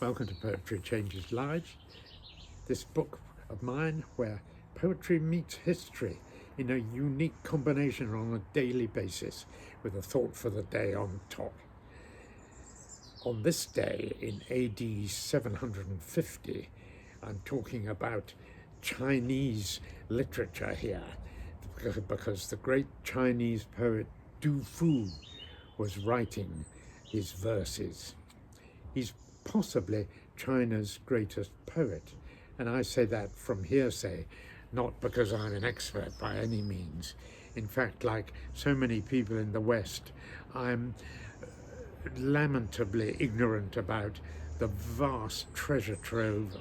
Welcome to Poetry Changes Lives, this book of mine where poetry meets history in a unique combination on a daily basis with a thought for the day on top. On this day in AD 750, I'm talking about Chinese literature here because the great Chinese poet Du Fu was writing his verses. He's possibly China's greatest poet, and I say that from hearsay, not because I'm an expert by any means. In fact, like so many people in the West, I'm lamentably ignorant about the vast treasure trove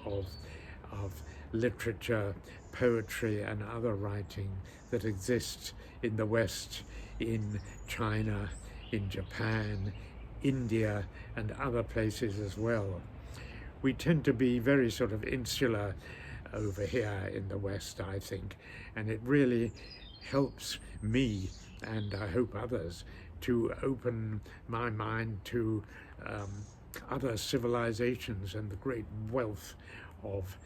of literature, poetry and other writing that exists in the West, in China, in Japan, India and other places as well. We tend to be very sort of insular over here in the West, I think, and it really helps me, and I hope others, to open my mind to other civilizations and the great wealth of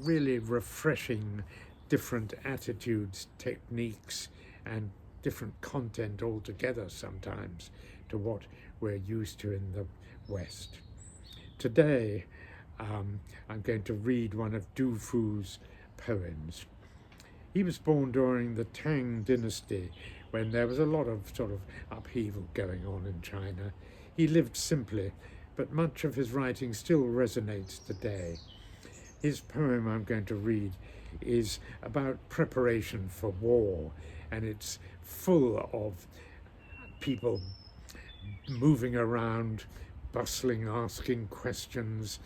really refreshing different attitudes, techniques and different content altogether sometimes to what we're used to in the West. Today, I'm going to read one of Du Fu's poems. He was born during the Tang dynasty when there was a lot of sort of upheaval going on in China. He lived simply, but much of his writing still resonates today. His poem I'm going to read is about preparation for war, and it's full of people moving around, bustling, asking questions,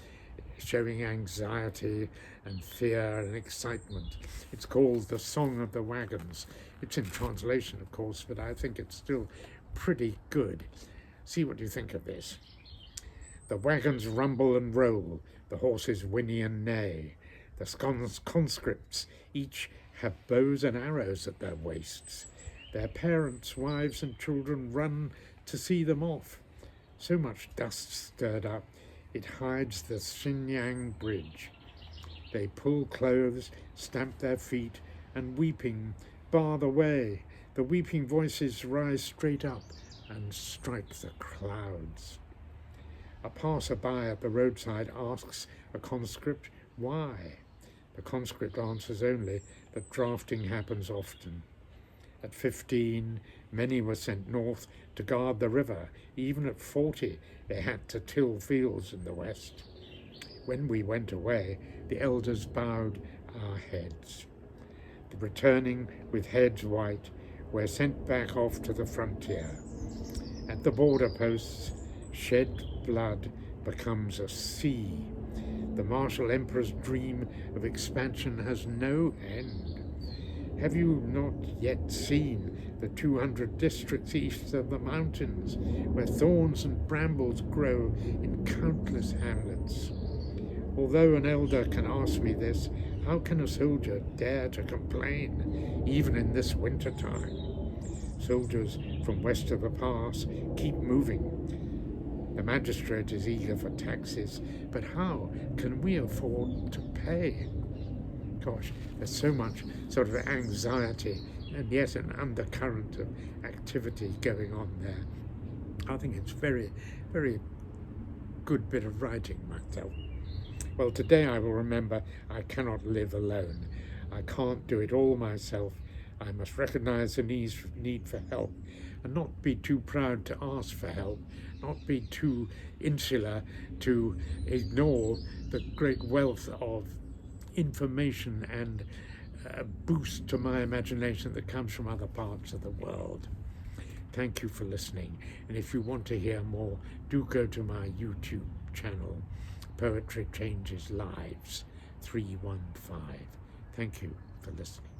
showing anxiety and fear and excitement. It's called The Song of the Wagons. It's in translation, of course, but I think it's still pretty good. See what you think of this. The wagons rumble and roll, the horses whinny and neigh. The conscripts each have bows and arrows at their waists. Their parents, wives and children run to see them off. So much dust stirred up, it hides the Xinyang bridge. They pull clothes, stamp their feet, and weeping, bar the way. The weeping voices rise straight up and strike the clouds. A passer-by at the roadside asks a conscript why. The conscript answers only that drafting happens often. At 15, many were sent north to guard the river. Even at 40, they had to till fields in the West. When we went away, the elders bowed our heads. The returning with heads white, we're sent back off to the frontier. At the border posts, shed blood becomes a sea. The martial emperor's dream of expansion has no end. Have you not yet seen the 200 districts east of the mountains, where thorns and brambles grow in countless hamlets? Although an elder can ask me this, how can a soldier dare to complain, even in this winter time? Soldiers from west of the pass keep moving. The magistrate is eager for taxes, but how can we afford to pay? Gosh, there's so much sort of anxiety and yet an undercurrent of activity going on there. I think it's very, very good bit of writing myself. Well, today I will remember I cannot live alone. I can't do it all myself. I must recognize the need for help and not be too proud to ask for help, not be too insular to ignore the great wealth of information and a boost to my imagination that comes from other parts of the world. Thank you for listening, and if you want to hear more, do go to my YouTube channel, Poetry Changes Lives 315. Thank you for listening.